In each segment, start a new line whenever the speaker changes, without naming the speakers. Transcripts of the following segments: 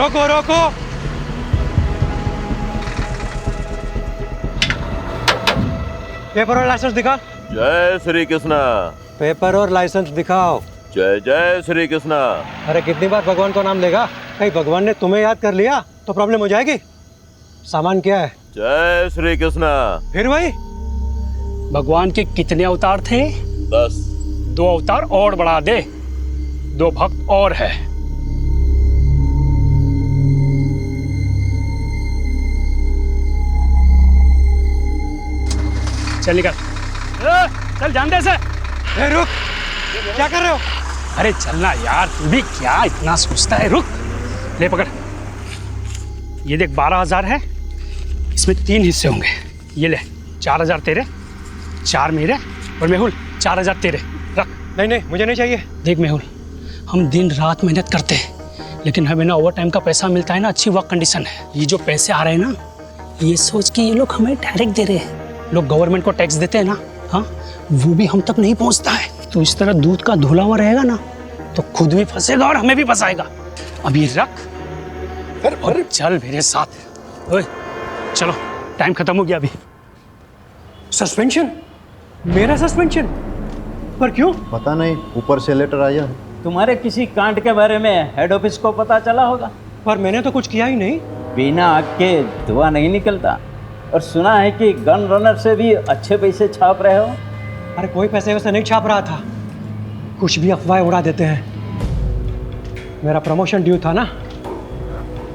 रोको रोको। पेपर और लाइसेंस दिखा।
जय श्री कृष्णा।
पेपर और लाइसेंस दिखाओ।
जय जय श्री कृष्णा।
अरे कितनी बार भगवान को नाम लेगा? कहीं भगवान ने तुम्हें याद कर लिया तो प्रॉब्लम हो जाएगी। सामान क्या है?
जय श्री कृष्णा।
फिर वही।
भगवान के कितने अवतार थे?
10।
2 अवतार और बढ़ा दे, 2 भक्त और है। चल निकल। चल जान दे से।
रुक, क्या कर रहे हो?
अरे चलना यार, तू भी क्या इतना सोचता है? रुक, ले पकड़। ये देख 12,000 है, इसमें 3 हिस्से होंगे। ये ले 4,000 तेरे, 4 मेरे, और मेहुल 4,000 तेरे। रख।
नहीं नहीं, मुझे नहीं चाहिए।
देख मेहुल, हम दिन रात मेहनत करते हैं, लेकिन हमें ना ओवर टाइम का पैसा मिलता है ना, अच्छी वर्क कंडीशन है। ये जो पैसे आ रहे हैं ना, ये सोच के ये लोग हमें डायरेक्ट दे रहे हैं। लोग गवर्नमेंट को टैक्स देते हैं ना, हाँ, वो भी हम तक नहीं पहुंचता है। तो इस तरह दूध का धुला हुआ रहेगा ना, तो खुद भी फंसेगा और हमें भी फंसाएगा। अब ये रख और चल मेरे साथ। ओए चलो, टाइम खत्म हो गया अभी।
सस्पेंशन? मेरा सस्पेंशन? पर क्यों?
पता नहीं, ऊपर से लेटर आया है।
तुम्हारे किसी कांड के बारे में हेड ऑफिस को पता चला होगा।
पर मैंने तो कुछ किया ही नहीं।
बिना आग के धुआं नहीं निकलता। और सुना है कि गन रनर से भी अच्छे पैसे छाप रहे हो।
अरे कोई पैसे वैसे नहीं छाप रहा था, कुछ भी अफवाहें उड़ा देते हैं। मेरा प्रमोशन ड्यू था ना,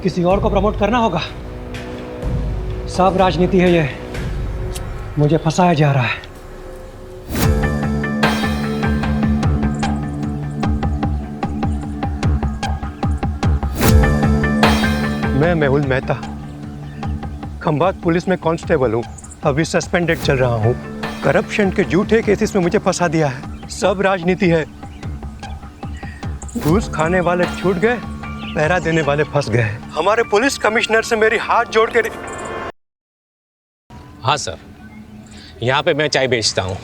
किसी और को प्रमोट करना होगा। सब राजनीति है ये, मुझे फंसाया जा रहा है। मैं मेहुल मेहता, खंभात पुलिस में कांस्टेबल हूँ। अभी सस्पेंडेड चल रहा हूँ। करप्शन के झूठे केसेस में मुझे फंसा दिया है। सब राजनीति है। घूस खाने वाले छूट गए, पहरा देने वाले फंस गए। हमारे पुलिस कमिश्नर से मेरी हाथ जोड़ के।
हाँ सर, यहाँ पे मैं चाय बेचता हूँ।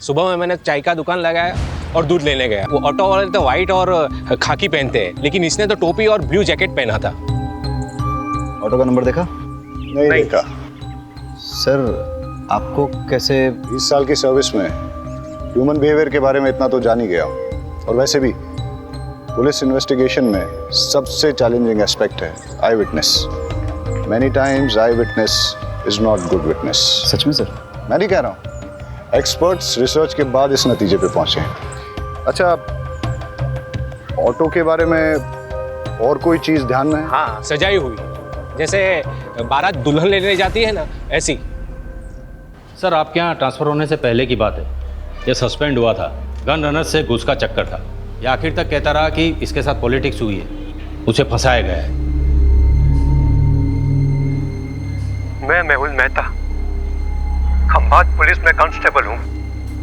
सुबह में मैंने चाय का दुकान लगाया और दूध लेने गया। वो ऑटो वाले तो वाइट और खाकी पहनते हैं, लेकिन इसने तो टोपी और ब्लू जैकेट पहना था।
ऑटो का नंबर देखा?
नहीं देखा।
सर, आपको कैसे?
20 साल की सर्विस में ह्यूमन बिहेवियर के बारे में इतना तो जान ही गया हूँ। और वैसे भी पुलिस इन्वेस्टिगेशन में सबसे चैलेंजिंग एस्पेक्ट है eyewitness. Many times eyewitness is not good witness.
सच में सर?
मैं नहीं कह रहा हूँ, एक्सपर्ट्स रिसर्च के बाद इस नतीजे पे पहुंचे हैं। अच्छा, ऑटो के बारे में और कोई चीज़ ध्यान में है?
हाँ, सजाई हुई, जैसे बारात दुल्हन लेने जाती है ना, ऐसी।
सर, आपके यहाँ ट्रांसफ़र होने से पहले की बात है। ये सस्पेंड हुआ था, गन रनर से घूस का चक्कर था। ये आखिर तक कहता रहा कि इसके साथ पॉलिटिक्स हुई है, उसे फंसाया गया है।
मैं मेहुल मेहता, खंभात पुलिस में कांस्टेबल हूँ।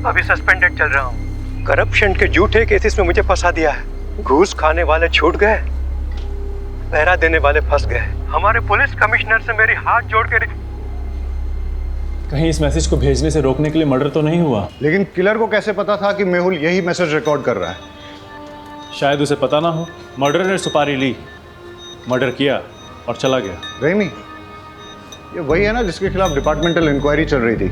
अभी सस्पेंडेड चल रहा हूँ। करप्शन के झूठे केसेस में मुझे फंसा दिया है। घूस खाने वाले छूट गए, पहरा देने वाले फंस गए। हमारे पुलिस कमिश्नर से मेरी हाथ जोड़ के।
कहीं इस मैसेज को भेजने से रोकने के लिए मर्डर तो नहीं हुआ?
लेकिन किलर को कैसे पता था कि मेहुल यही मैसेज रिकॉर्ड कर रहा है?
शायद उसे पता ना हो। मर्डर ने सुपारी ली, मर्डर किया और चला गया।
रहीमी, ये वही है ना जिसके खिलाफ डिपार्टमेंटल इंक्वायरी चल रही थी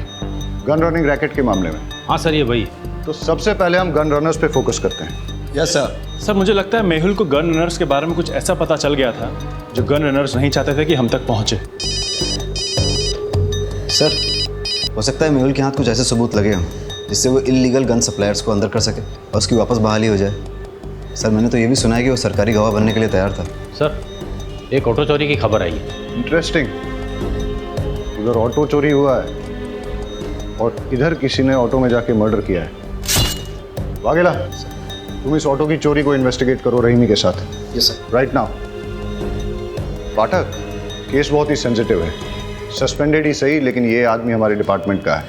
गन रनिंग रैकेट के मामले में?
हाँ सर, ये वही।
तो सबसे पहले हम गन रनर्स पे फोकस करते हैं।
Yes sir.
सर, मुझे लगता है मेहुल को गन रनर्स के बारे में कुछ ऐसा पता चल गया था जो गन रनर्स नहीं चाहते थे कि हम तक पहुंचे।
सर, हो सकता है मेहुल के हाथ कुछ ऐसे सबूत लगे हों जिससे वो इल्लीगल गन सप्लायर्स को अंदर कर सके और उसकी वापस बहाली हो जाए। सर, मैंने तो ये भी सुना है कि वो सरकारी गवाह बनने के लिए तैयार था।
सर, एक ऑटो चोरी की खबर आई है।
इंटरेस्टिंग। उधर ऑटो चोरी हुआ है और इधर किसी ने ऑटो में जाके मर्डर किया है। वाघेला, तुम इस ऑटो की चोरी को इन्वेस्टिगेट करो रहीमी के साथ।
Yes sir.
Right now. Pathak, case बहुत ही सेंसिटिव है। सस्पेंडेड ही सही, लेकिन ये आदमी हमारे डिपार्टमेंट का है।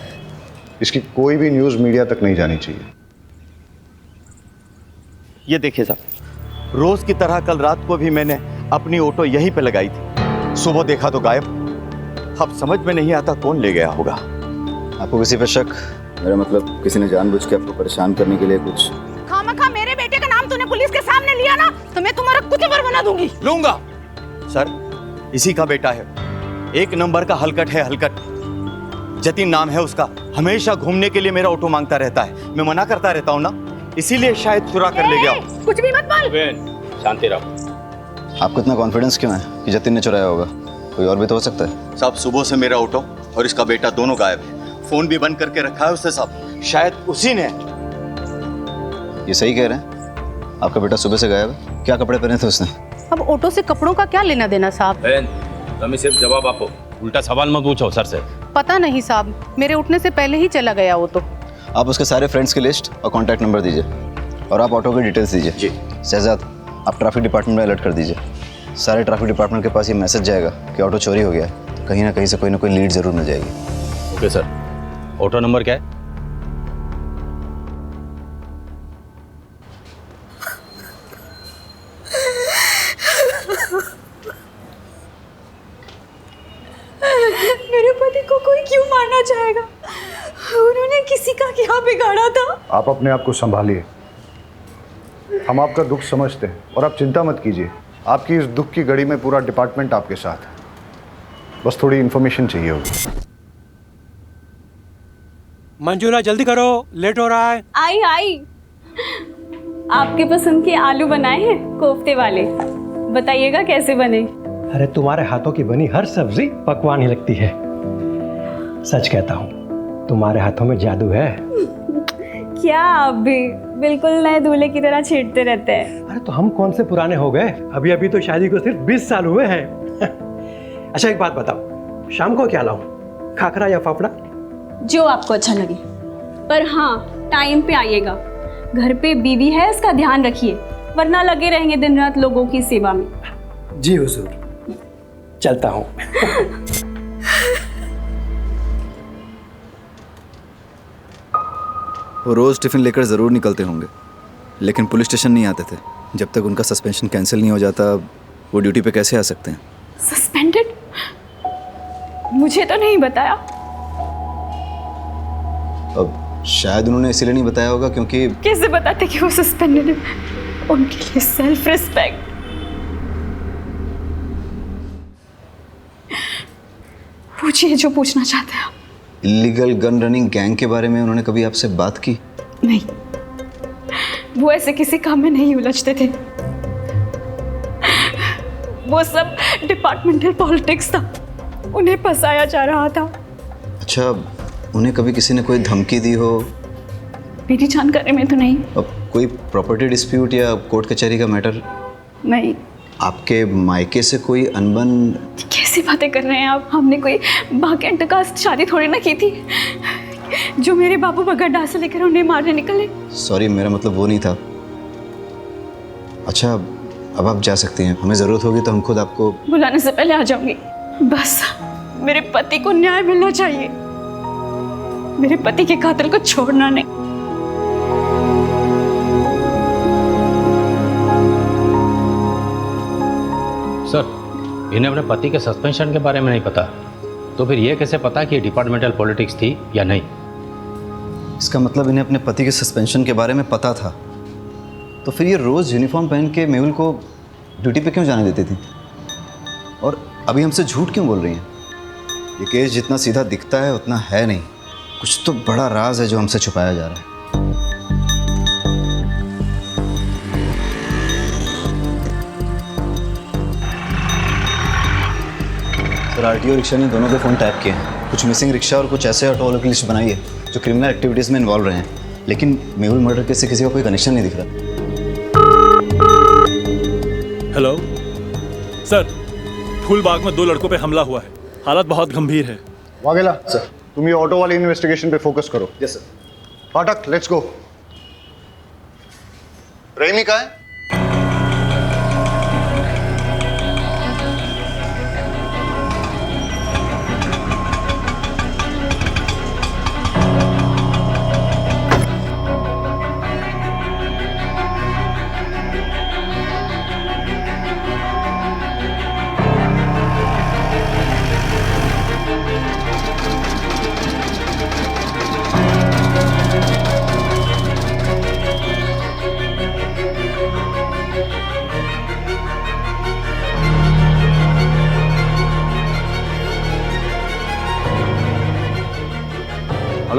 इसकी कोई भी न्यूज़ मीडिया तक नहीं जानी चाहिए।
ये देखिए साहब, रोज की तरह कल रात को भी मैंने अपनी ऑटो यहीं पे लगाई थी। सुबह देखा तो गायब। अब समझ में नहीं आता कौन ले गया होगा।
आपको किसी पे शक? मेरा मतलब किसी ने जानबूझ के आपको परेशान करने के लिए कुछ?
खामखा मेरे बेटे का नाम तूने पुलिस के सामने लिया ना, तो मैं तुम्हारा कुचबर बना दूंगी।
लूंगा, सर इसी का बेटा है, एक नंबर का हलकट है, हलकट। जतिन नाम है उसका, हमेशा घूमने के लिए मेरा ऑटो मांगता रहता है, मैं मना करता रहता हूँ ना, इसीलिए शायद चुरा कर ले गया।
कुछ भी मत बोल।
शांति रहो।
आपको इतना कॉन्फिडेंस क्यों है कि जतिन ने चुराया होगा? कोई और भी तो हो सकता है।
साहब सुबह से मेरा ऑटो और इसका बेटा दोनों गायब है, फोन भी बंद करके रखा है उसने साहब, शायद उसी ने।
ये सही कह रहे हैं? आपका बेटा सुबह से गायब है? क्या कपड़े पहने थे उसने?
अब ऑटो से कपड़ों का क्या लेना देना साहब?
बहन तुम्हें सिर्फ जवाब आपो, उल्टा सवाल मत पूछो सर से।
पता नहीं साहब, मेरे उठने से पहले ही चला गया वो तो।
आप उसके सारे फ्रेंड्स की लिस्ट और कॉन्टैक्ट नंबर दीजिए और आप ऑटो की डिटेल्स दीजिए।
जी
शहजाद, आप ट्रैफिक डिपार्टमेंट में अलर्ट कर दीजिए। सारे ट्रैफिक डिपार्टमेंट के पास ये मैसेज जाएगा कि ऑटो चोरी हो गया है, तो कहीं ना कहीं से कोई ना कोई लीड जरूर मिल जाएगी।
ओके सर, ऑटो नंबर क्या है?
मेरे पति को कोई क्यों मारना चाहेगा? उन्होंने किसी का क्या बिगाड़ा था?
आप अपने आप को संभालिए, हम आपका दुख समझते हैं और आप चिंता मत कीजिए। आपकी इस दुख की घड़ी में पूरा डिपार्टमेंट आपके साथ है, बस थोड़ी इन्फॉर्मेशन चाहिए होगी।
मंजूला जल्दी करो, लेट हो रहा है।
आई आपके पसंद के आलू बनाए हैं, कोफ्ते वाले। बताइएगा कैसे बने?
अरे तुम्हारे हाथों की बनी हर सब्जी पकवान ही लगती है। सच कहता हूँ, तुम्हारे हाथों में जादू है।
क्या आप भी बिल्कुल नए दूल्हे की तरह छेड़ते रहते हैं।
अरे तो हम कौन से पुराने हो गए? अभी अभी तो शादी को सिर्फ 20 साल हुए हैं। अच्छा एक बात बताओ, शाम को क्या लाऊं, खाखरा या फाफड़ा?
जो आपको अच्छा लगे, पर हाँ टाइम पे आइएगा। घर पे बीवी है, इसका ध्यान रखिए, वरना लगे रहेंगे दिन रात लोगों की सेवा में।
जी हुजूर, चलता हूँ।
वो रोज़ टिफ़िन लेकर ज़रूर निकलते होंगे, लेकिन पुलिस स्टेशन नहीं आते थे। जब तक उनका सस्पेंशन कैंसिल नहीं हो जाता, वो ड्यूटी पे कैसे आ सकते हैं?
सस्पेंडेड? मुझे तो नहीं बताया।
अब शायद उन्होंने इसीलिए नहीं बताया होगा क्योंकि
कैसे बताते कि वो सस्पेंडेड है? उनके लिए सेल्फ रिस्पेक्ट। पूछिए जो पूछना चाहते हैं आप।
इलीगल गन रनिंग गैंग के बारे में उन्होंने कभी आपसे बात की?
नहीं, वो ऐसे किसी काम में नहीं उलझते थे। वो सब डिपार्टमेंटल पॉलिटिक्स था, उन्हें फंसाया जा रहा था।
अच्छा, उन्हें कभी किसी ने कोई धमकी दी हो?
मेरी जानकारी में तो नहीं।
अब कोई प्रॉपर्टी डिस्प्यूट या कोर्ट कचहरी का मैटर?
नहीं।
आपके मायके से कोई अनबन?
कैसी बातें कर रहे हैं आप? हमने कोई भाग्यंत का शादी थोड़ी ना की थी जो मेरे बाबू बगैर डांस लेकर उन्हें मारने निकले।
सॉरी, मेरा मतलब वो नहीं था। अच्छा, अब आप जा सकती हैं, हमें ज़रूरत होगी तो हम खुद आपको
बुलाने से पहले आ जाऊंगी। बस मेरे पति को न्याय मिलना चाहिए, मेरे पति के कातिल को छोड़ना नहीं।
सर, इन्हें अपने पति के सस्पेंशन के बारे में नहीं पता, तो फिर ये कैसे पता कि ये डिपार्टमेंटल पॉलिटिक्स थी या नहीं?
इसका मतलब इन्हें अपने पति के सस्पेंशन के बारे में पता था, तो फिर ये रोज़ यूनिफॉर्म पहन के मेहुल को ड्यूटी पे क्यों जाने देती थी? और अभी हमसे झूठ क्यों बोल रही हैं? ये केस जितना सीधा दिखता है उतना है नहीं, कुछ तो बड़ा राज है जो हमसे छुपाया जा रहा है। सर, आरटीओ रिक्शा ने दोनों के फ़ोन टैप किए हैं। कुछ मिसिंग रिक्शा और कुछ ऐसे ऑटो वालों की लिस्ट बनाई है जो क्रिमिनल एक्टिविटीज़ में इन्वॉल्व रहे हैं, लेकिन मेहुल मर्डर केस से किसी का कोई कनेक्शन नहीं दिख रहा।
हेलो सर, फूलबाग में 2 लड़कों पे हमला हुआ है, हालत बहुत गंभीर है।
वाघेला सर, तुम ये ऑटो वाली इन्वेस्टिगेशन पे फोकस करो।
Yes sir.
फाटक, लेट्स गो। रेमी कहाँ है?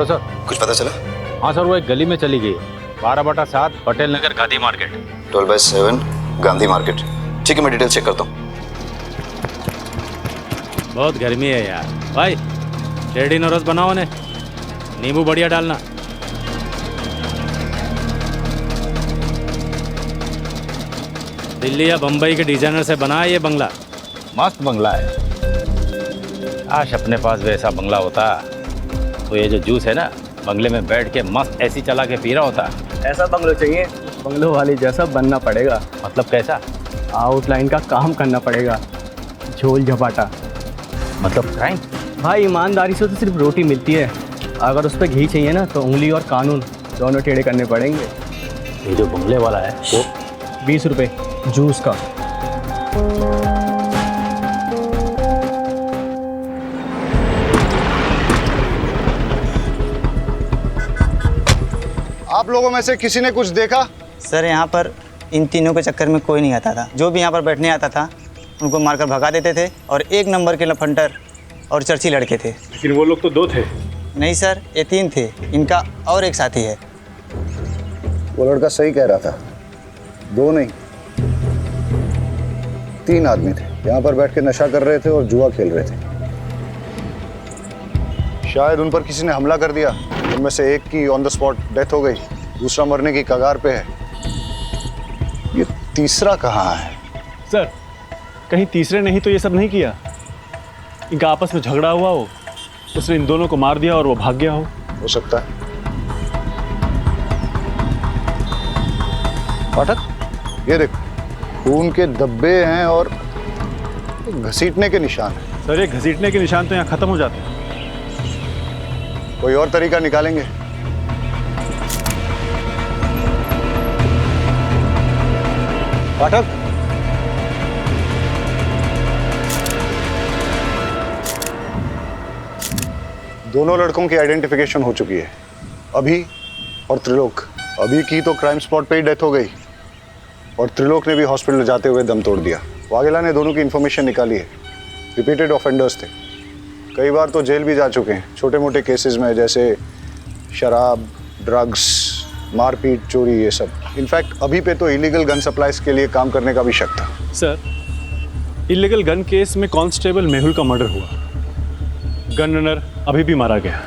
Hello sir.
कुछ पता चला?
हाँ सर, वो एक गली में चली गई, 12/7 पटेल नगर गांधी मार्केट।
12/7 गांधी मार्केट। ठीक है, मैं डिटेल चेक करता हूँ।
बहुत गर्मी है यार भाई, रेडी नोरस बनाओ ने, नींबू बढ़िया डालना। दिल्ली या बम्बई के डिजाइनर से बना है ये बंगला, मस्त बंगला है। काश अपने पास वैसा बंगला होता तो ये जो जूस है ना, बंगले में बैठ के मस्त एसी चला के पी रहा होता।
ऐसा बंगलो चाहिए, बंगलो वाली जैसा बनना पड़ेगा।
मतलब कैसा?
आउटलाइन का काम करना पड़ेगा, झोल झपाटा।
मतलब क्राइम?
भाई ईमानदारी से तो सिर्फ रोटी मिलती है, अगर उस पर घी चाहिए ना तो उंगली और कानून दोनों टेढ़े करने पड़ेंगे।
ये जो बंगले वाला है वो
20 रुपये जूस का।
आप लोगों में से किसी ने कुछ देखा?
सर यहाँ पर इन तीनों के चक्कर में कोई नहीं आता था। जो भी यहाँ पर बैठने आता था उनको मारकर भगा देते थे, और एक नंबर के लफंटर और चर्ची लड़के थे।
लेकिन वो लोग तो 2 थे।
नहीं सर, ये 3 थे, इनका और एक साथी है।
वो लड़का सही कह रहा था, 2 नहीं 3 आदमी थे, यहाँ पर बैठ के नशा कर रहे थे और जुआ खेल रहे थे। शायद उन पर किसी ने हमला कर दिया, उनमें से एक की ऑन द स्पॉट डेथ हो गई, दूसरा मरने की कगार पे है। ये तीसरा कहाँ है?
सर कहीं तीसरे नहीं तो ये सब नहीं किया, इनका आपस में झगड़ा हुआ हो, उसने इन दोनों को मार दिया और वो भाग गया हो
सकता है। पाठक, ये देख, खून के धब्बे हैं और घसीटने के निशान हैं।
सर ये घसीटने के निशान तो यहाँ खत्म हो जाते हैं।
कोई और तरीका निकालेंगे। पाठक, दोनों लड़कों की आइडेंटिफिकेशन हो चुकी है, अभी और त्रिलोक। अभी की तो क्राइम स्पॉट पे ही डेथ हो गई, और त्रिलोक ने भी हॉस्पिटल जाते हुए दम तोड़ दिया। वाघेला ने दोनों की इन्फॉर्मेशन निकाली है, रिपीटेड ऑफेंडर्स थे, कई बार तो जेल भी जा चुके हैं छोटे मोटे केसेस में, जैसे शराब, ड्रग्स, मारपीट, चोरी, ये सब। इनफैक्ट अभी पे तो इलीगल गन सप्लाईज के लिए काम करने का भी शक था।
सर इलीगल गन केस में कांस्टेबल मेहुल का मर्डर हुआ, गन रनर अभी भी मारा गया,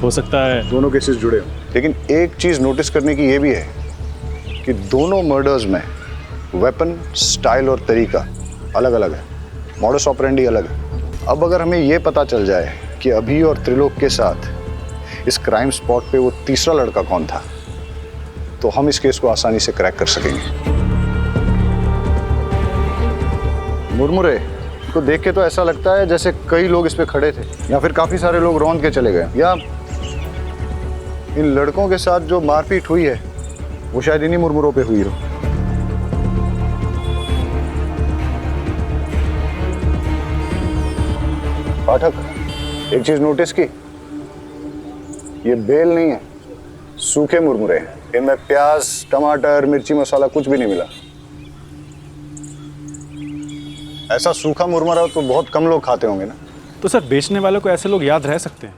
हो सकता है
दोनों केसेस जुड़े हो। लेकिन एक चीज नोटिस करने की ये भी है कि दोनों मर्डर्स में वेपन, स्टाइल और तरीका अलग अलग है, मॉडस ऑपरेंडी अलग है। अब अगर हमें ये पता चल जाए कि अभी और त्रिलोक के साथ इस क्राइम स्पॉट पे वो तीसरा लड़का कौन था, तो हम इस केस को आसानी से क्रैक कर सकेंगे। मुरमुरे को देख के तो ऐसा लगता है जैसे कई लोग इस पे खड़े थे, या फिर काफी सारे लोग रौंद के चले गए, या इन लड़कों के साथ जो मारपीट हुई है वो शायद इन्हीं मुरमुरों पे हुई हो। पाठक, एक चीज नोटिस की, ये बेल नहीं है, सूखे मुरमुरे हैं, इनमें प्याज, टमाटर, मिर्ची मसाला कुछ भी नहीं मिला। ऐसा सूखा मुरमुरा तो बहुत कम लोग खाते होंगे ना।
तो सर बेचने वालों को ऐसे लोग याद रह सकते हैं?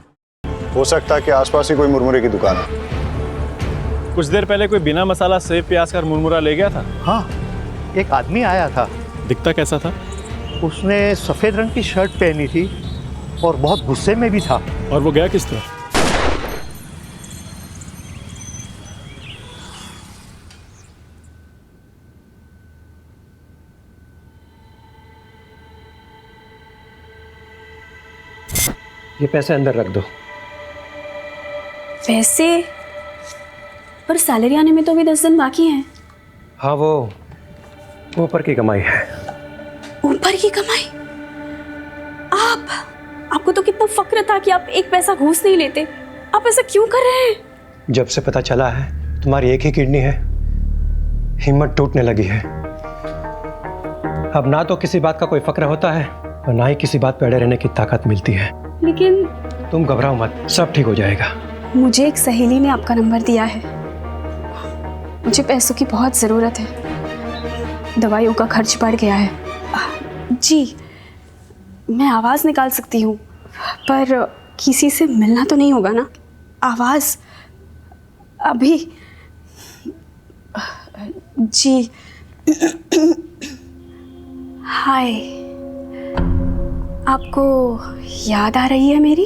हो सकता है कि आसपास ही कोई मुरमुरे की दुकान है।
कुछ देर पहले कोई बिना मसाला सेब प्याज का मुरमुरा ले गया था।
हाँ, एक आदमी आया था।
दिखता कैसा था?
उसने सफ़ेद रंग की शर्ट पहनी थी और बहुत गुस्से में भी था।
और वो गया किस तरह?
ये पैसे अंदर रख दो।
वैसे पर सैलरी आने में तो अभी 10 दिन बाकी हैं।
हाँ, वो ऊपर की कमाई है।
ऊपर की कमाई? आपको तो कितना फक्र था कि आप एक पैसा घूस नहीं लेते, आप ऐसा क्यों कर रहे हैं?
जब से पता चला है तुम्हारी एक ही किडनी है, हिम्मत टूटने लगी है। अब ना तो किसी बात का कोई फक्र होता है और ना ही किसी बात पे अड़े रहने की ताकत मिलती है।
लेकिन
तुम घबराओ मत, सब ठीक हो जाएगा।
मुझे एक सहेली ने आपका नंबर दिया है, मुझे पैसों की बहुत ज़रूरत है, दवाइयों का खर्च बढ़ गया है। जी, मैं आवाज़ निकाल सकती हूँ, पर किसी से मिलना तो नहीं होगा ना? आवाज़ अभी जी हाय, आपको याद आ रही है मेरी?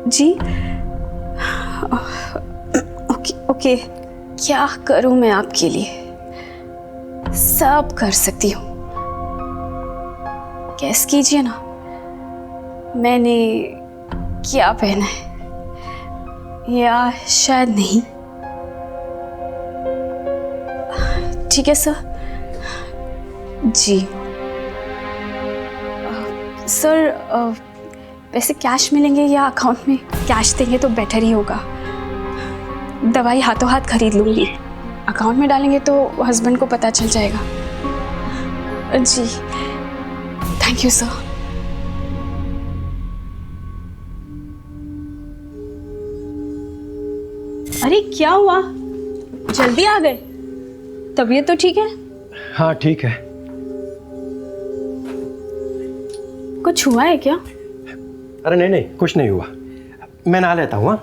जी ओके, क्या करूं मैं आपके लिए? सब कर सकती हूँ। गैस कीजिए ना, मैंने क्या पहना है, या शायद नहीं। ठीक है सर। जी सर, पैसे कैश मिलेंगे या अकाउंट में? कैश देंगे तो बेटर ही होगा। दवाई हाथों हाथ खरीद लूँगी, अकाउंट में डालेंगे तो हस्बैंड को पता चल जाएगा। जी थैंक यू सर। अरे क्या हुआ, जल्दी आ गए? तबीयत तो ठीक है?
हाँ ठीक है।
कुछ हुआ है क्या?
अरे नहीं नहीं, कुछ नहीं हुआ, मैं नहा लेता हूँ।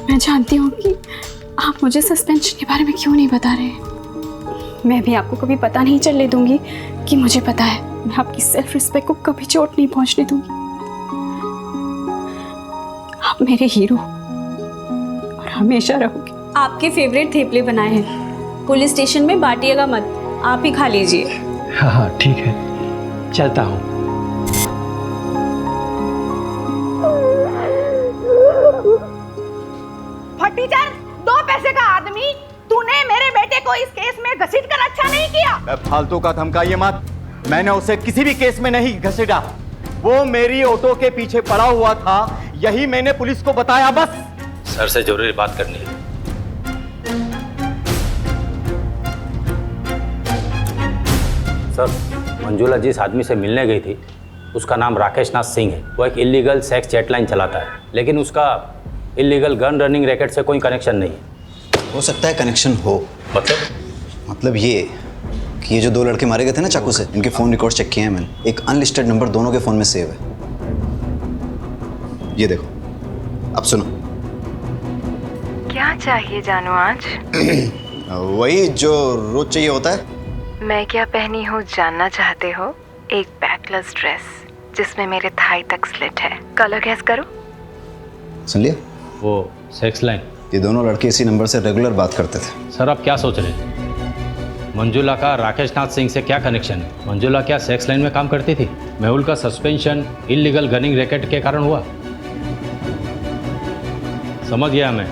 मैं जानती हूँ कि आप मुझे सस्पेंशन के बारे में क्यों नहीं बता रहे। मैं भी आपको कभी पता नहीं चलने दूंगी कि मुझे पता है। मैं आपकी सेल्फ रिस्पेक्ट को कभी चोट नहीं पहुंचने दूंगी। आप मेरे हीरो और हमेशा रहोगे। आपके फेवरेट थेपले बनाए हैं, पुलिस स्टेशन में बांटिएगा मत, आप ही खा लीजिए।
हाँ हाँ ठीक है, चलता हूँ।
फटीचर, 2 पैसे का आदमी, तूने मेरे बेटे को इस केस में घसीटकर अच्छा नहीं किया।
फालतू का धमकाइए मत, मैंने उसे किसी भी केस में नहीं घसीटा। वो मेरी ऑटो के पीछे पड़ा हुआ था, यही मैंने पुलिस को बताया बस।
सर से जरूरी बात करनी है। सर, मंजुला जिस आदमी से मिलने गई थी उसका नाम राकेश नाथ सिंह है। वो एक इलीगल सेक्स चैटलाइन चलाता है, लेकिन उसका इलीगल गन रनिंग रैकेट से कोई कनेक्शन नहीं है।
हो सकता है कनेक्शन हो। मतलब ये कि ये जो 2 लड़के मारे गए थे ना चाकू से, इनके फ़ोन रिकॉर्ड चेक किए हैं मैंने। एक अनलिस्टेड नंबर दोनों के फ़ोन में सेव है। ये देखो, अब सुनो।
क्या चाहिए जानू आज?
वही जो रोज चाहिए होता है।
मैं क्या पहनी हूँ जानना चाहते हो? एक बैकलेस ड्रेस जिसमें मेरे थाई तक स्लिट है। कलर गैस करो।
सुन लिया?
वो सेक्स लाइन।
ये दोनों लड़के इसी नंबर से रेगुलर बात करते थे।
सर आप क्या सोच रहे हैं? मंजुला का राकेश नाथ सिंह से क्या कनेक्शन है? मंजुला क्या सेक्स लाइन में काम करती थी? मेहुल का सस्पेंशन इलीगल गनिंग रैकेट के कारण हुआ। समझ गया, मैं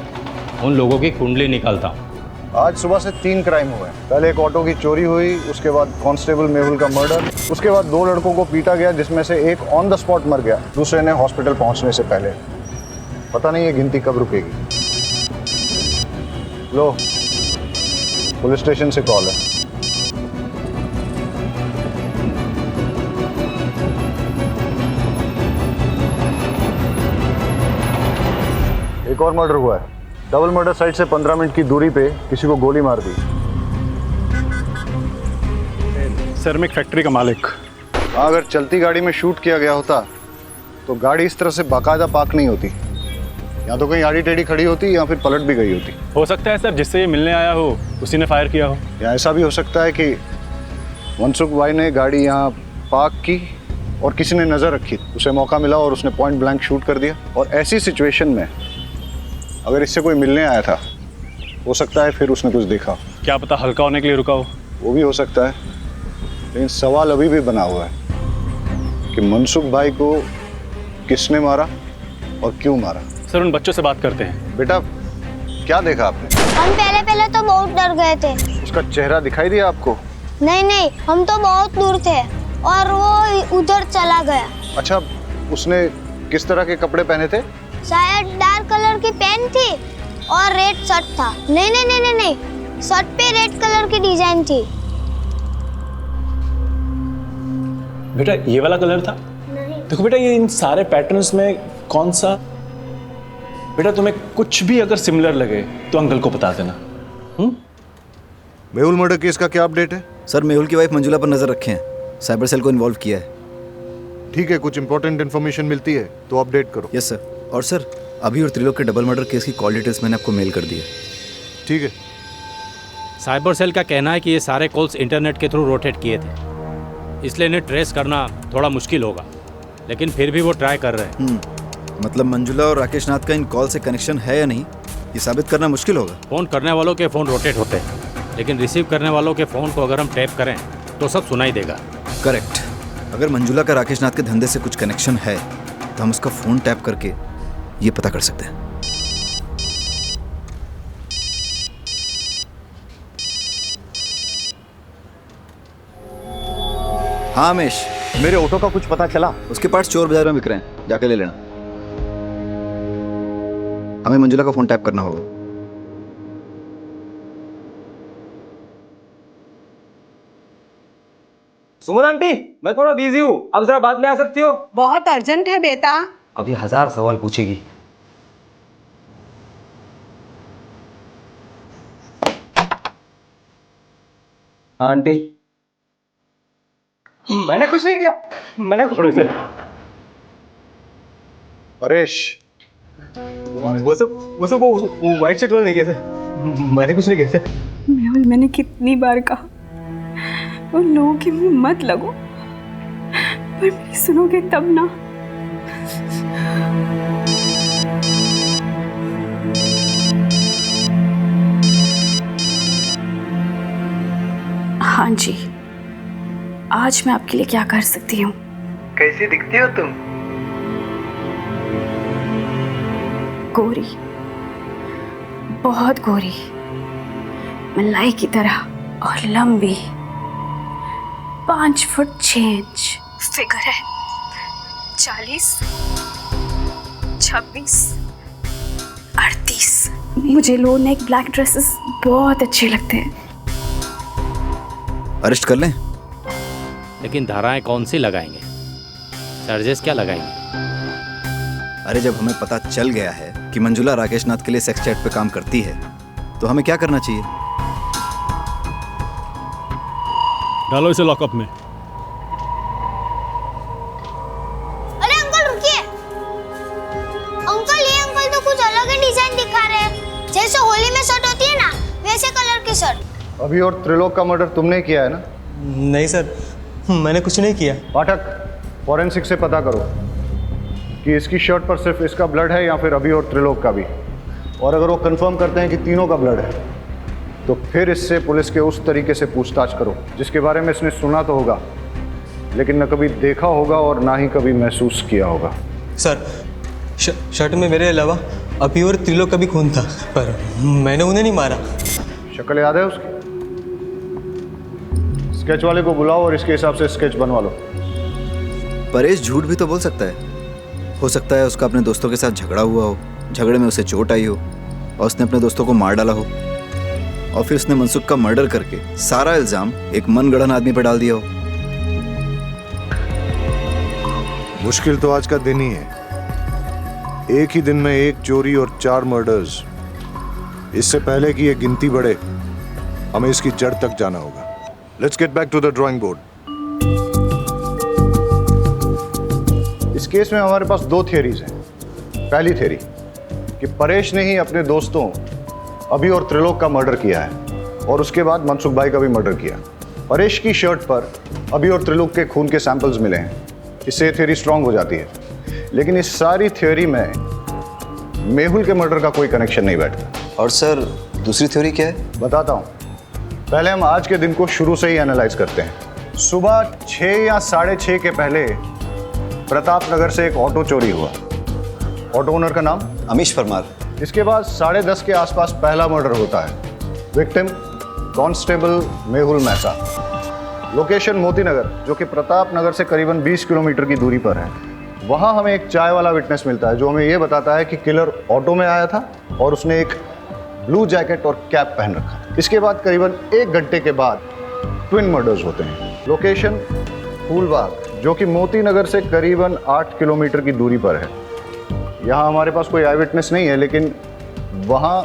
उन लोगों की कुंडली निकालता हूँ।
आज सुबह से 3 क्राइम हुए। पहले एक ऑटो की चोरी हुई, उसके बाद कांस्टेबल मेहुल का मर्डर, उसके बाद 2 लड़कों को पीटा गया जिसमें से एक ऑन द स्पॉट मर गया, दूसरे ने हॉस्पिटल पहुंचने से पहले। पता नहीं ये गिनती कब रुकेगी। लो, पुलिस स्टेशन से कॉल है। एक और मर्डर हुआ है। डबल मर्डर साइट से 15 मिनट की दूरी पे किसी को गोली मार दी।
सर, मैं एक फैक्ट्री का मालिक।
अगर चलती गाड़ी में शूट किया गया होता तो गाड़ी इस तरह से बाकायदा पार्क नहीं होती। या तो कहीं आड़ी टेढ़ी खड़ी होती या फिर पलट भी गई होती।
हो सकता है सर जिससे ये मिलने आया हो उसी ने फायर किया हो।
या ऐसा भी हो सकता है कि मनसुख भाई ने गाड़ी यहाँ पार्क की और किसी ने नज़र रखी, उसे मौका मिला और उसने पॉइंट ब्लैंक शूट कर दिया। और ऐसी सिचुएशन में अगर इससे कोई मिलने आया था, हो सकता है फिर उसने कुछ देखा।
क्या पता हल्का होने के लिए रुका हो।
वो भी हो सकता है, लेकिन सवाल अभी भी बना हुआ है कि मनसुख भाई को किसने मारा और क्यों मारा।
सर, उन बच्चों से बात करते हैं।
बेटा, क्या देखा आपने?
हम पहले तो बहुत डर गए थे।
उसका चेहरा दिखाई दिया आपको?
नहीं, हम तो बहुत दूर थे और वो उधर चला गया।
अच्छा, उसने किस तरह के कपड़े पहने थे?
शायद डार्क कलर की पैंट थी और रेड शर्ट था। नहीं नहीं नहीं नहीं नहीं, शर्ट पे रेड कलर की डिजाइन थी।
बेटा ये वाला कलर था? देखो बेटा, ये इन सारे पैटर्न्स में कौन सा? बेटा तुम्हें कुछ भी अगर सिमिलर लगे तो अंकल को बता देना।
मेहुल मर्डर केस का क्या अपडेट है?
सर मेहुल की वाइफ मंजुला पर नजर रखे हैं, साइबर सेल को इन्वॉल्व किया है।
ठीक है, कुछ इंपॉर्टेंट इन्फॉर्मेशन मिलती है तो अपडेट करो।
Yes sir. और सर अभी और त्रिलोक के डबल मर्डर केस की कॉल डिटेल्स मैंने आपको मेल कर दी है।
ठीक है।
साइबर सेल का कहना है कि ये सारे कॉल्स इंटरनेट के थ्रू रोटेट किए थे, इसलिए इन्हें ट्रेस करना थोड़ा मुश्किल होगा, लेकिन फिर भी वो ट्राई कर रहे हैं।
मतलब मंजुला और राकेश नाथ का इन कॉल से कनेक्शन है या नहीं, ये साबित करना मुश्किल होगा।
फ़ोन करने वालों के फ़ोन रोटेट होते हैं, लेकिन रिसीव करने वालों के फ़ोन को अगर हम टैप करें तो सब सुनाई देगा।
करेक्ट। अगर मंजुला का राकेश नाथ के धंधे से कुछ कनेक्शन है तो हम उसका फ़ोन टैप करके ये पता कर सकते हैं। हाँ रमेश,
मेरे ऑटो का कुछ पता चला?
उसके पार्ट्स चोर बाजार में बिक रहे हैं, जाके ले लेना। हमें मंजुला का फोन टैप करना होगा।
सुमन आंटी, मैं थोड़ा बिजी हूँ, अब जरा बाद में आ सकती हो?
बहुत अर्जेंट है बेटा।
अभी 1000 सवाल पूछेगी। हाँ आंटी। मैंने कुछ नहीं किया, मैंने कुछ नहीं किया।
परेश,
वो सब वो व्हाइट शर्ट वाले नहीं किए थे, मैंने कुछ नहीं किया था।
मेहुल, मैंने कितनी बार कहा उन लोगों के मुंह मत लगो, पर मेरी सुनोगे तब ना। हाँ जी, आज मैं आपके लिए क्या कर सकती हूँ?
कैसी दिखती हो तुम?
गोरी, बहुत गोरी, मलाई की तरह और लंबी, 5 फुट 6 इंच फिगर है, 40, 26, 38। मुझे लो नेक ब्लैक ड्रेसेस बहुत अच्छे लगते हैं।
अरेस्ट कर लें?
लेकिन धाराएं कौन सी लगाएंगे, चार्जेस क्या लगाएंगे?
अरे जब हमें पता चल गया है कि मंजुला राकेश नाथ के लिए सेक्स चैट पे काम करती है तो हमें क्या करना चाहिए?
डालो इसे लॉकअप में।
अरे अंकल रुकिए, अंकल ये अंकल तो कुछ अलग ही डिजाइन दिखा रहे हैं, जैसे होली में शर्ट होती है ना वैसे कलर की शर्ट।
अभी और त्रिलोक का मर्डर तुमने किया है ना?
नहीं सर, मैंने कुछ नहीं किया।
पाठक, फॉरेंसिक से पता करो कि इसकी शर्ट पर सिर्फ इसका ब्लड है या फिर अभी और त्रिलोक का भी। और अगर वो कंफर्म करते हैं कि तीनों का ब्लड है तो फिर इससे पुलिस के उस तरीके से पूछताछ करो जिसके बारे में इसने सुना तो होगा लेकिन न कभी देखा होगा और ना ही कभी महसूस किया होगा।
सर, शर्ट में मेरे अलावा अभी और त्रिलोक का भी खून था, पर मैंने उन्हें नहीं मारा।
शक्ल याद है उसकी? स्केच वाले को बुलाओ और इसके हिसाब से स्केच बनवा लो।
परेश झूठ भी तो बोल सकता है। हो सकता है उसका अपने दोस्तों के साथ झगड़ा हुआ हो, झगड़े में उसे चोट आई हो और उसने अपने दोस्तों को मार डाला हो और फिर उसने मनसुख का मर्डर करके सारा इल्जाम एक मनगढ़ंत आदमी पर डाल दिया हो।
मुश्किल तो आज का दिन ही है। एक ही दिन में 1 चोरी और 4 मर्डर्स। इससे पहले कि ये गिनती बढ़े हमें इसकी जड़ तक जाना होगा। Let's get back to the drawing board. इस केस में हमारे पास 2 थियरीज हैं। पहली थियरी कि परेश ने ही अपने दोस्तों अभी और त्रिलोक का मर्डर किया है और उसके बाद मनसुख भाई का भी मर्डर किया। परेश की शर्ट पर अभी और त्रिलोक के खून के सैंपल्स मिले हैं, इससे थियरी स्ट्रांग हो जाती है। लेकिन इस सारी थियरी में मेहुल के मर्डर का कोई कनेक्शन नहीं बैठता।
और सर दूसरी थ्योरी क्या है?
बताता हूँ। पहले हम आज के दिन को शुरू से ही एनालाइज करते हैं। सुबह 6 या 6:30 के पहले प्रताप नगर से एक ऑटो चोरी हुआ। ऑटो ओनर का नाम
अमीश परमार।
इसके बाद 10:30 के आसपास पहला मर्डर होता है। Victim constable Mehul Mehta. Location Moti Nagar, जो कि प्रताप नगर से करीबन 20 किलोमीटर की दूरी पर है। वहाँ हमें एक चाय वाला विटनेस मिलता है जो हमें ये बताता है कि किलर ऑटो में आया था और उसने एक ब्लू जैकेट और कैप पहन रखा। इसके बाद करीबन 1 घंटे के बाद ट्विन मर्डर्स होते हैं। लोकेशन फूलबाग, जो कि मोती नगर से करीबन 8 किलोमीटर की दूरी पर है। यहाँ हमारे पास कोई आई विटनेस नहीं है, लेकिन वहाँ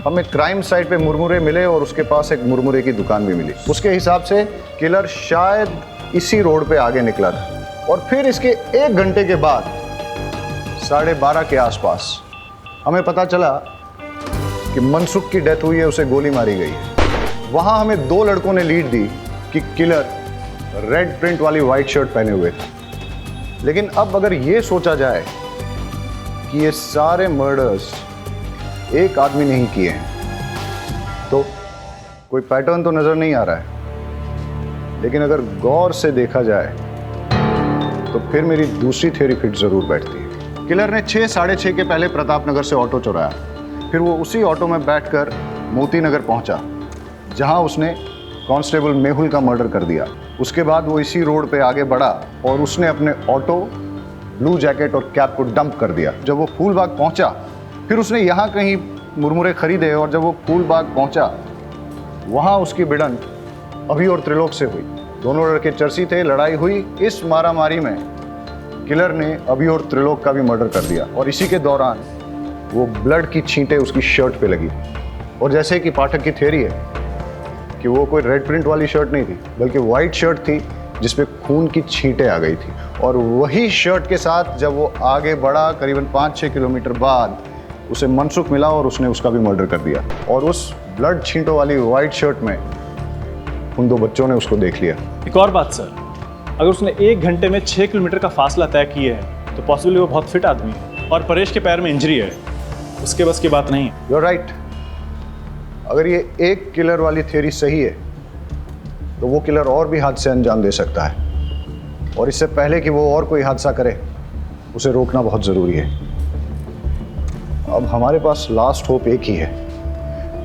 हमें क्राइम साइट पे मुरमुरे मिले और उसके पास एक मुरमुरे की दुकान भी मिली। उसके हिसाब से किलर शायद इसी रोड पे आगे निकला था और फिर इसके 1 घंटे के बाद 12:30 के आसपास हमें पता चला कि मनसुख की डेथ हुई है, उसे गोली मारी गई है। वहाँ हमें 2 लड़कों ने लीड दी कि किलर रेड प्रिंट वाली वाइट शर्ट पहने हुए थे। लेकिन अब अगर ये सोचा जाए कि ये सारे मर्डर्स एक आदमी ने ही किए हैं तो कोई पैटर्न तो नजर नहीं आ रहा है। लेकिन अगर गौर से देखा जाए तो फिर मेरी दूसरी थ्योरी फिट जरूर बैठती है। किलर ने 6, 6:30 के पहले प्रताप नगर से ऑटो चुराया। फिर वो उसी ऑटो में बैठकर मोती नगर पहुंचा जहां उसने कांस्टेबल मेहुल का मर्डर कर दिया। उसके बाद वो इसी रोड पे आगे बढ़ा और उसने अपने ऑटो, ब्लू जैकेट और कैप को डंप कर दिया। जब वो फूलबाग पहुंचा फिर उसने यहाँ कहीं मुरमुरे खरीदे और जब वो फूलबाग पहुंचा वहाँ उसकी भिड़ंत अभी और त्रिलोक से हुई। दोनों लड़के चर्सी थे, लड़ाई हुई। इस मारामारी में किलर ने अभी और त्रिलोक का भी मर्डर कर दिया और इसी के दौरान वो ब्लड की छींटें उसकी शर्ट पे लगी। और जैसे कि पाठक की थ्योरी है कि वो कोई रेड प्रिंट वाली शर्ट नहीं थी बल्कि वाइट शर्ट थी जिसपे खून की छींटें आ गई थी। और वही शर्ट के साथ जब वो आगे बढ़ा करीबन 5-6 किलोमीटर बाद उसे मनसुख मिला और उसने उसका भी मर्डर कर दिया। और उस ब्लड छींटों वाली वाइट शर्ट में उन 2 बच्चों ने उसको देख लिया।
एक और बात सर, अगर उसने 1 घंटे में 6 किलोमीटर का फासला तय किया है तो पॉसिबली वो बहुत फिट आदमी है और परेश के पैर में इंजरी है, उसके बस की बात नहीं है।
You are right. अगर ये एक किलर वाली थ्योरी सही है तो वो किलर और भी हादसे अंजाम दे सकता है और इससे पहले कि वो और कोई हादसा करे उसे रोकना बहुत ज़रूरी है। अब हमारे पास लास्ट होप एक ही है।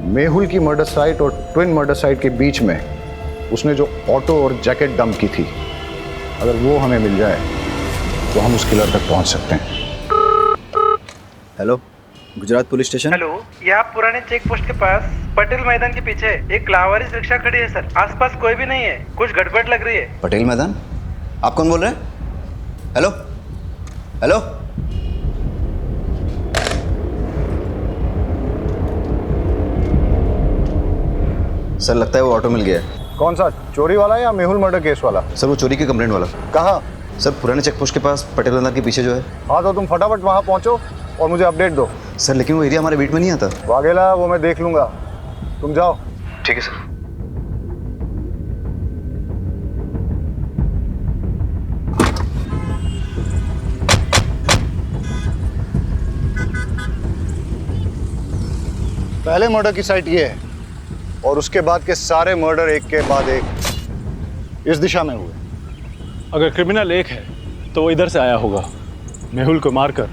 मेहुल की मर्डर साइट और ट्विन मर्डर साइट के बीच में उसने जो ऑटो और जैकेट डंप की थी, अगर वो हमें मिल जाए तो हम उस किलर तक पहुंच सकते हैं।
Hello, Gujarat police station.
Hello, ये आप पुराने चेक पोस्ट के पास पटेल मैदान के पीछे एक लावारिस रिक्शा खड़ी है सर। आसपास कोई भी नहीं है, कुछ गड़बड़ लग रही है।
पटेल मैदान? आप कौन बोल रहे हैं? हेलो हेलो, सर लगता है वो ऑटो मिल गया है।
कौन सा, चोरी वाला या मेहुल मर्डर केस वाला?
सर वो चोरी की कंप्लेंट वाला।
कहाँ?
सर पुराने चेक पोस्ट के पास पटेल मैदान के पीछे जो है।
हाँ तो तुम फटाफट वहाँ पहुँचो और मुझे अपडेट दो।
सर लेकिन वो एरिया हमारे बीट में नहीं आता।
वाघेला, वो मैं देख लूंगा, तुम जाओ।
ठीक है सर।
पहले मर्डर की साइट ये है और उसके बाद के सारे मर्डर एक के बाद एक इस दिशा में हुए।
अगर क्रिमिनल एक है तो वो इधर से आया होगा, मेहुल को मारकर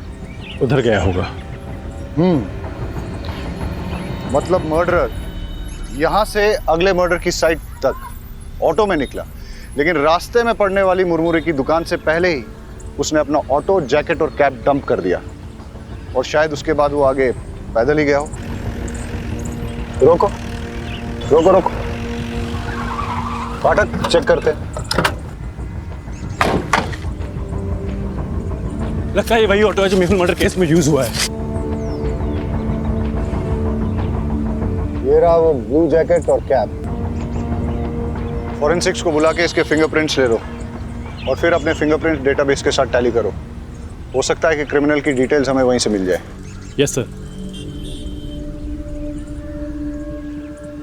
उधर गया होगा।
मतलब मर्डरर यहाँ से अगले मर्डर की साइट तक ऑटो में निकला, लेकिन रास्ते में पड़ने वाली मुरमुरे की दुकान से पहले ही उसने अपना ऑटो, जैकेट और कैप डंप कर दिया और शायद उसके बाद वो आगे पैदल ही गया हो। रोको रोको रोको, फाटक चेक करते हैं।
लगता है ये वही ऑटो है जो मेहुल मर्डर केस में यूज हुआ है।
ये रहा वो ब्लू जैकेट और कैप। फॉरेंसिक्स को बुला के इसके फिंगरप्रिंट्स ले लो और फिर अपने फिंगरप्रिंट डेटाबेस के साथ टैली करो। हो सकता है कि क्रिमिनल की डिटेल्स हमें वहीं से मिल जाए।
Yes sir.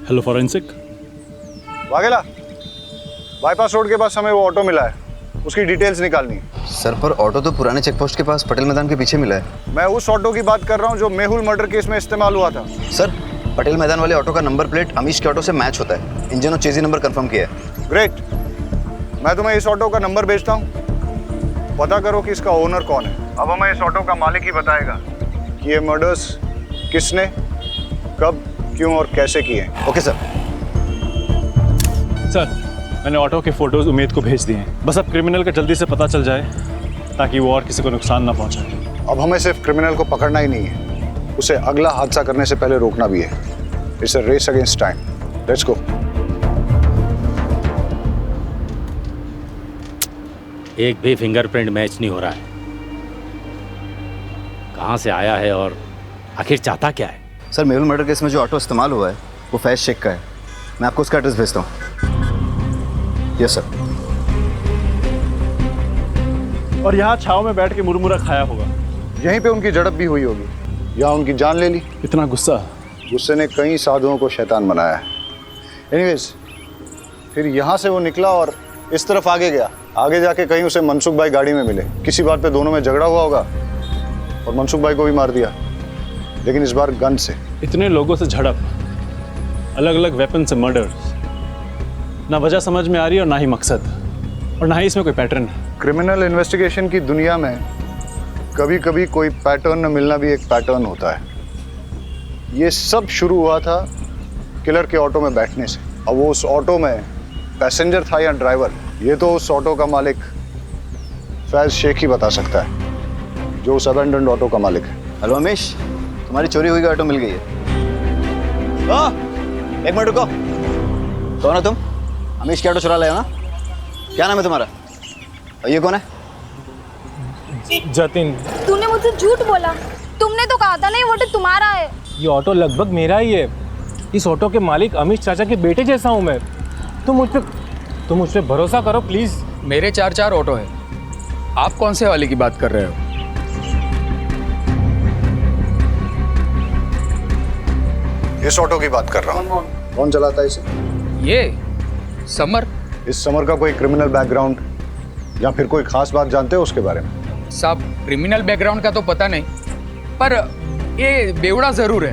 Hello forensic.
Vaghela, bypass road के पास हमें वो ऑटो मिला है, उसकी डिटेल्स निकालनी है।
सर पर ऑटो तो पुराने चेक पोस्ट के पास पटेल मैदान के पीछे मिला है।
मैं उस ऑटो की बात कर रहा हूँ जो मेहुल मर्डर केस में इस्तेमाल हुआ था।
सर पटेल मैदान वाले ऑटो का नंबर प्लेट अमीश के ऑटो से मैच होता है। इंजन और चेजी नंबर कंफर्म किया है।
ग्रेट, मैं तुम्हें इस ऑटो का नंबर भेजता हूँ, पता करो कि इसका ओनर कौन है। अब हमें इस ऑटो का मालिक ही बताएगा कि ये मर्डर्स किसने, कब, क्यों और कैसे किए हैं।
Okay sir.
सर मैंने ऑटो के फोटोज उमेद को भेज दिए हैं, बस अब क्रिमिनल का जल्दी से पता चल जाए ताकि वो और किसी को नुकसान ना पहुंचाए।
अब हमें सिर्फ क्रिमिनल को पकड़ना ही नहीं है, उसे अगला हादसा करने से पहले रोकना भी है। It's a race against time. Let's go.
एक भी फिंगरप्रिंट मैच नहीं हो रहा है। कहाँ से आया है और आखिर चाहता क्या है?
सर, मेहुल मर्डर केस में जो ऑटो इस्तेमाल हुआ है वो फैज शेख का है। मैं आपको उसका एड्रेस भेजता हूँ। Yes sir.
और यहाँ छाव में बैठ के मुरमुरा खाया होगा।
यहीं पे उनकी झड़प भी हुई होगी, यहाँ उनकी जान ले ली।
इतना गुस्सा?
गुस्से ने कई साधुओं को शैतान बनाया है। एनीवेज, फिर यहाँ से वो निकला और इस तरफ आगे गया। आगे जाके कहीं उसे मनसुख भाई गाड़ी में मिले। किसी बात पे दोनों में झगड़ा हुआ होगा और मनसुख भाई को भी मार दिया, लेकिन इस बार गन से।
इतने लोगों से झड़प, अलग अलग वेपन से मर्डर, ना वजह समझ में आ रही है और ना ही मकसद, और ना ही इसमें कोई पैटर्न है।
क्रिमिनल इन्वेस्टिगेशन की दुनिया में कभी कभी कोई पैटर्न न मिलना भी एक पैटर्न होता है। ये सब शुरू हुआ था किलर के ऑटो में बैठने से। अब वो उस ऑटो में पैसेंजर था या ड्राइवर, ये तो उस ऑटो का मालिक फैज शेख ही बता सकता है, जो उस अबेंडन्ड ऑटो का मालिक है।
हेलो अमीश, तुम्हारी चोरी हुई ऑटो मिल गई है। एक मिनट रुको। कौन हो तुम? अमीश की ऑटो चुरा लाए हो ना? क्या नाम है तुम्हारा? और ये कौन है?
जतिन।
तूने मुझसे झूठ बोला। तुमने तो कहा था नहीं वो ऑटो तुम्हारा है।
ये ऑटो लगभग मेरा ही है। इस ऑटो के मालिक अमीश चाचा के बेटे जैसा हूँ मैं। तुम मुझ पे भरोसा करो प्लीज।
मेरे 4 ऑटो है, आप कौन से वाले की बात कर रहे हो?
इस ऑटो की बात कर रहा हूँ। कौन चलाता है इसे?
ये समर।
इस समर का कोई क्रिमिनल बैकग्राउंड या फिर कोई खास बात जानते हो उसके बारे में?
साहब, क्रिमिनल बैकग्राउंड का तो पता नहीं, पर ये बेवड़ा जरूर है।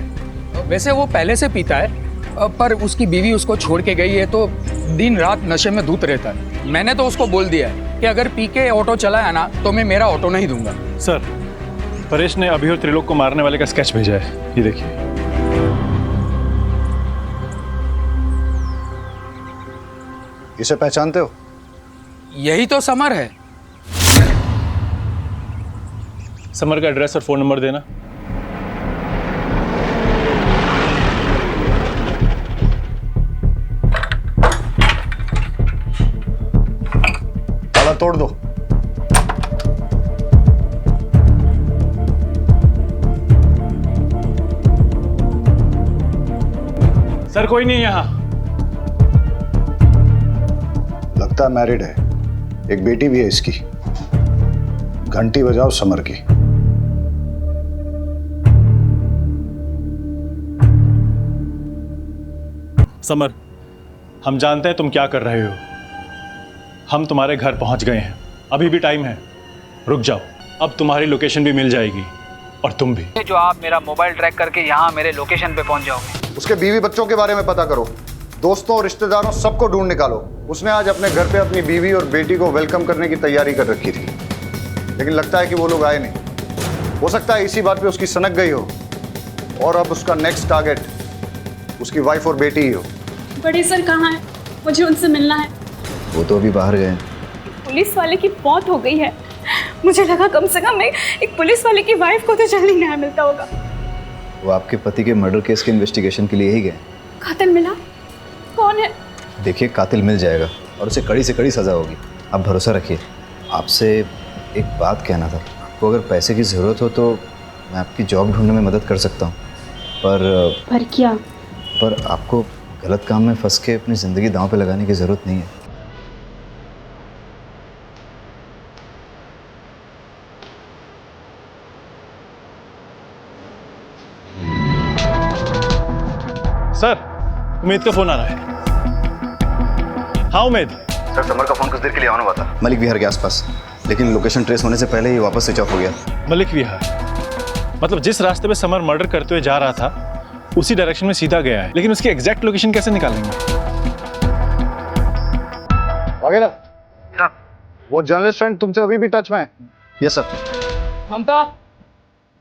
वैसे वो पहले से पीता है, पर उसकी बीवी उसको छोड़ के गई है तो दिन रात नशे में धूत रहता है। मैंने तो उसको बोल दिया है कि अगर पी के ऑटो चलाया ना तो मैं मेरा ऑटो नहीं दूंगा।
सर, परेश ने अभी और त्रिलोक को मारने वाले का स्केच भेजा है, ये देखिए।
इसे पहचानते हो?
यही तो समर है।
समर का एड्रेस और फोन नंबर देना।
ताला तोड़ दो।
सर, कोई नहीं यहाँ।
लगता मैरिड है, एक बेटी भी है इसकी। घंटी बजाओ समर की।
समर, हम जानते हैं तुम क्या कर रहे हो। हम तुम्हारे घर पहुंच गए हैं, अभी भी टाइम है। रुक जाओ, अब तुम्हारी लोकेशन भी मिल जाएगी और तुम भी।
जो आप मेरा मोबाइल ट्रैक करके यहाँ मेरे लोकेशन पे पहुंच जाओगे।
उसके बीवी बच्चों के बारे में पता करो, दोस्तों और रिश्तेदारों सबको ढूंढ निकालो। उसने आज अपने घर पे अपनी बीवी और बेटी को वेलकम करने की तैयारी कर रखी थी, लेकिन लगता है कि वो लोग आए नहीं। हो सकता है इसी बात पे उसकी सनक गई हो और अब उसका नेक्स्ट टारगेट उसकी वाइफ और बेटी ही हो।
बड़े सर कहाँ हैं? मुझे उनसे मिलना है।
वो तो अभी बाहर गए।
पुलिस वाले की मौत हो गई है। मुझे लगा कम से कम एक पुलिस वाले की वाइफ को तो जल्दी न्याय मिलता होगा।
वो आपके पति के मर्डर केस के इन्वेस्टिगेशन के लिए ही गए।
कातिल मिला? कौन है?
देखिए, कातिल मिल जाएगा और उसे कड़ी से कड़ी सज़ा होगी। आप भरोसा रखिए। आपसे एक बात कहना था। आपको अगर पैसे की ज़रूरत हो तो मैं आपकी जॉब ढूंढने में मदद कर सकता हूँ, पर
क्या?
पर आपको गलत काम में फंस के अपनी ज़िंदगी दांव पे लगाने की ज़रूरत नहीं है।
सर, उमेद का फोन आ रहा है। हाँ उमेद।
सर, समर का फोन कुछ देर के लिए ऑन हुआ था मलिक विहार के आसपास, लेकिन लोकेशन ट्रेस होने से पहले ही वापस स्विच ऑफ हो गया।
मलिक विहार मतलब जिस रास्ते पे समर मर्डर करते हुए जा रहा था उसी डायरेक्शन में सीधा गया है, लेकिन उसकी एग्जैक्ट लोकेशन कैसे निकालेंगे?
वगैरह वो जर्नलिस्ट फ्रेंड तुमसे अभी भी टच में है?
Yes sir.
ममता,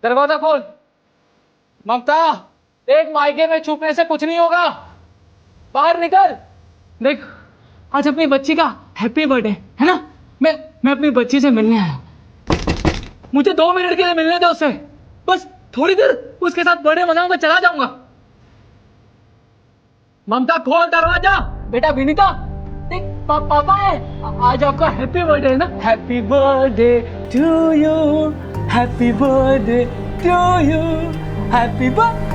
दरवाजा खोल। ममता, देख, मायके में छुपने से कुछ नहीं होगा, बाहर निकल। देख, आज अपनी बच्ची का हैप्पी बर्थडे है ना? मैं अपनी बच्ची से मिलने आया। मुझे 2 मिनट के लिए मिलने दो उससे, बस थोड़ी देर उसके साथ बर्थडे मनाऊं, मैं चला जाऊंगा। ममता खोल दरवाजा। बेटा विनीता, देख पापा है, आज आपका हैप्पी बर्थडे है ना। Happy birthday to you, happy birthday to you, happy birthday.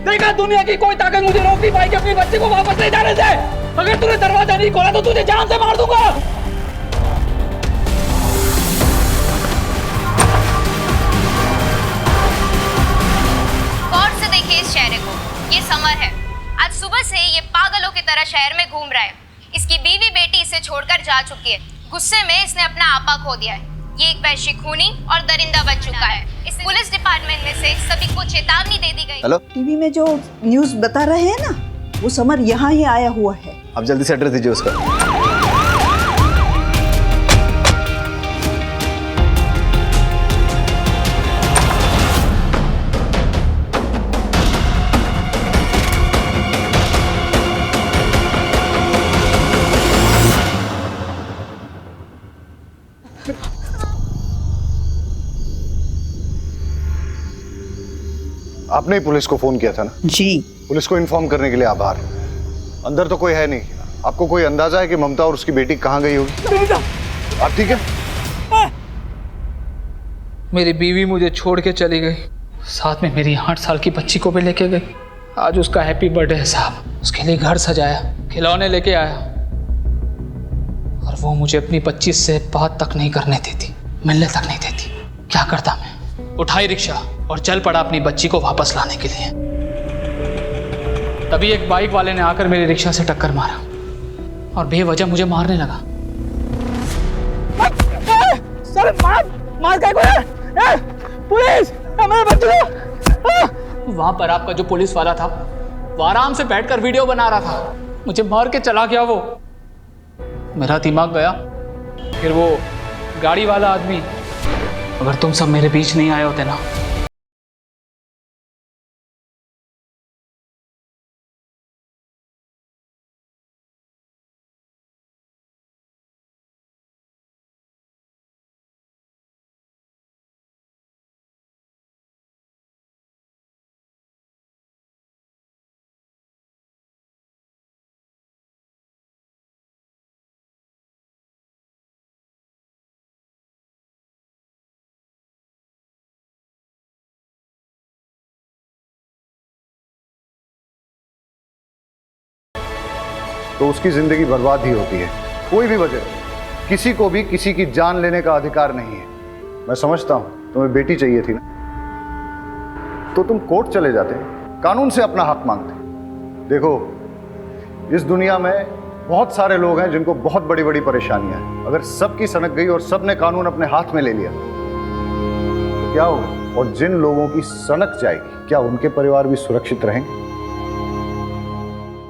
देखा, दुनिया की कोई ताकत मुझे रोक नहीं पाएगी अपने बच्चे को वापस ले जाने से। अगर तूने दरवाजा नहीं खोला तो तुझे जान से मार दूंगा।
गौर से देखिए इस चेहरे को, ये समर है। आज सुबह से ये पागलों की तरह शहर में घूम रहा है। इसकी बीवी बेटी इसे छोड़कर जा चुकी है। गुस्से में इसने अपना आपा खो दिया है। ये एक वैश्य खूनी और दरिंदा बन चुका है। इस पुलिस डिपार्टमेंट में से सभी को चेतावनी दे दी गई।
हेलो,
टीवी में जो न्यूज़ बता रहे हैं ना, वो समर यहाँ ही आया हुआ है।
आप जल्दी से एड्रेस दीजिए उसका।
आपने ही पुलिस को फोन किया था ना?
जी।
पुलिस को इन्फॉर्म करने के लिए आभार। अंदर तो कोई है नहीं। आपको कोई अंदाजा है कि ममता और उसकी बेटी कहाँ गई होगी? आप ठीक है?
मेरी बीवी मुझे छोड़ के चली गई, साथ में मेरी 8 साल की बच्ची को भी लेके गई। आज उसका हैप्पी बर्थडे है साहब। उसके लिए घर सजाया, खिलौने लेके आया, और वो मुझे अपनी 25 से बात तक नहीं करने देती, मिलने तक नहीं देती। क्या करता मैं? उठाई रिक्शा और चल पड़ा अपनी बच्ची को वापस लाने के लिए। तभी एक बाइक वाले ने आकर मेरी रिक्शा से टक्कर मारा और बेवजह मुझे मारने लगा।
सर मार क्या कोई? पुलिस, मेरे बच्चे को।
वहां पर आपका जो पुलिस वाला था वो आराम से बैठकर वीडियो बना रहा था। मुझे मार के चला गया वो। मेरा दिमाग गया। फिर वो गाड़ी वाला आदमी, अगर तुम सब मेरे बीच नहीं आए होते ना,
तो उसकी जिंदगी बर्बाद ही होती है। कोई भी वजह, किसी को भी किसी की जान लेने का अधिकार नहीं है। मैं समझता हूं तुम्हें बेटी चाहिए थी ना, तो तुम कोर्ट चले जाते, कानून से अपना हक मांगते। देखो, इस दुनिया में बहुत सारे लोग हैं जिनको बहुत बड़ी बड़ी परेशानियां हैं। अगर सबकी सनक गई और सबने कानून अपने हाथ में ले लिया तो क्या होगा? और जिन लोगों की सनक जाएगी, क्या उनके परिवार भी सुरक्षित रहेंगे?